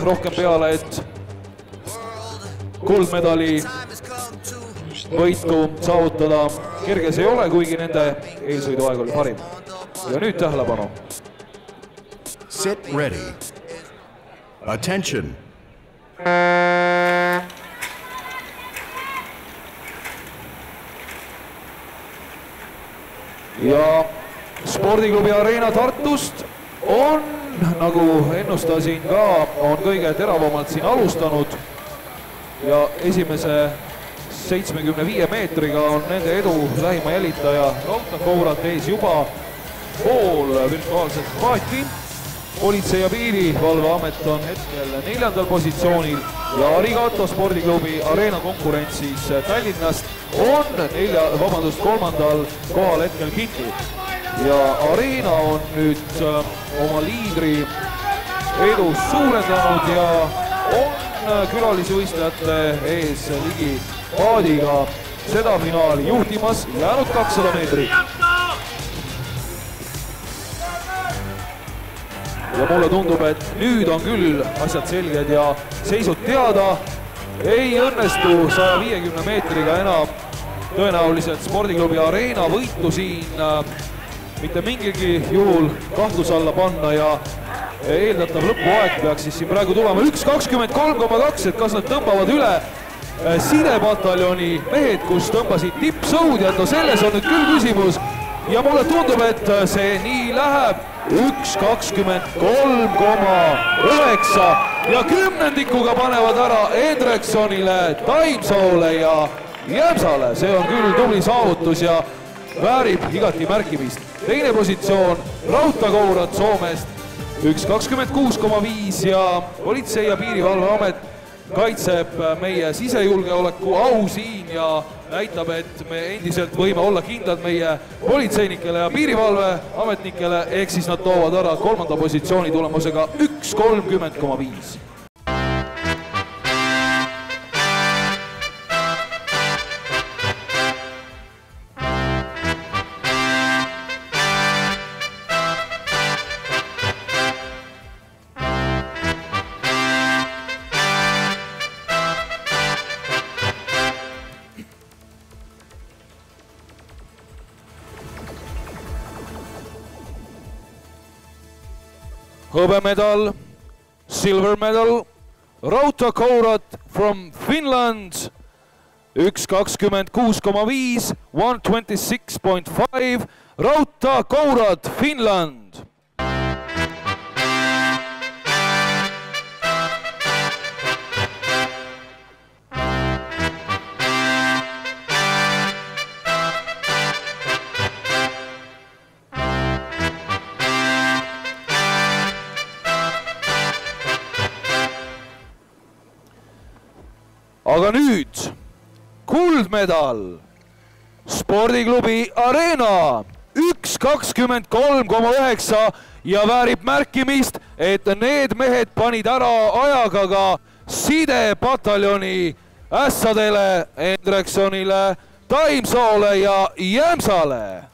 rohkem peale, et kuldmedali võitu saavutada. Kerge see ei ole, kuigi nende eelsõiduaeg oli parim. Ja nüüd tähelepanu. Sit ready. Attention. Ja spordiklubi Arena Tartust on, nagu ennustasin ka, on kõige teravamalt siin alustanud ja esimese 75 meetriga on nende edu lähima jälitaja Raudtakourat ees juba pool virtuaalset paati. Politsei- ja Piirivalveamet on hetkel 4. positsioonil ja Arigato spordiklubi Arena konkurentsis Tallinnast on 3. kohal hetkel kinni. Ja Arena on nüüd oma liidri edus suurendanud ja on külalisvõistlejate ees ligi paadiga seda finaali juhtimas jäänud 200 meetrit. Ja mulle tundub, et nüüd on küll asjad selged ja seisud teada. Ei õnnestu 150 meetriga enam tõenäoliselt spordiklubi Arena võitu siin mitte mingilgi juhul kahtluse alla panna ja eeldatav lõpuaeg peaks siis siin praegu tulema 1.23,2, et kas nad tõmbavad üle sidepataljoni mehed, kus tõmbasid tippsõudjad, no selles on nüüd küll küsimus ja mulle tundub, et see nii läheb. 1.23,9 ja kümnendikuga panevad ära Hendriksonile, Taimsoole ja Jämsale. See on küll tubli saavutus ja väärib igati märkimist. Teine positsioon Raudtakourat Soomest 1.26,5 ja Politsei- ja Piirivalveamet kaitseb meie sisejulgeoleku au siin ja näitab, et me endiselt võime olla kindlad meie politseinikele ja piirivalveametnikele, ehk siis nad toovad ära 3. positsiooni tulemusega 1.30,5. Hõbemedal, silver medal, Raudtakourat from Finland, 1.26,5, 126.5, Raudtakourat, Finland. Aga nüüd kuldmedal spordiklubi Arena 1.23,9 ja väärib märkimist, et need mehed panid ära ajaga ka sidepataljoni ässadele, Hendriksonile, Taimsoole ja Jämsale.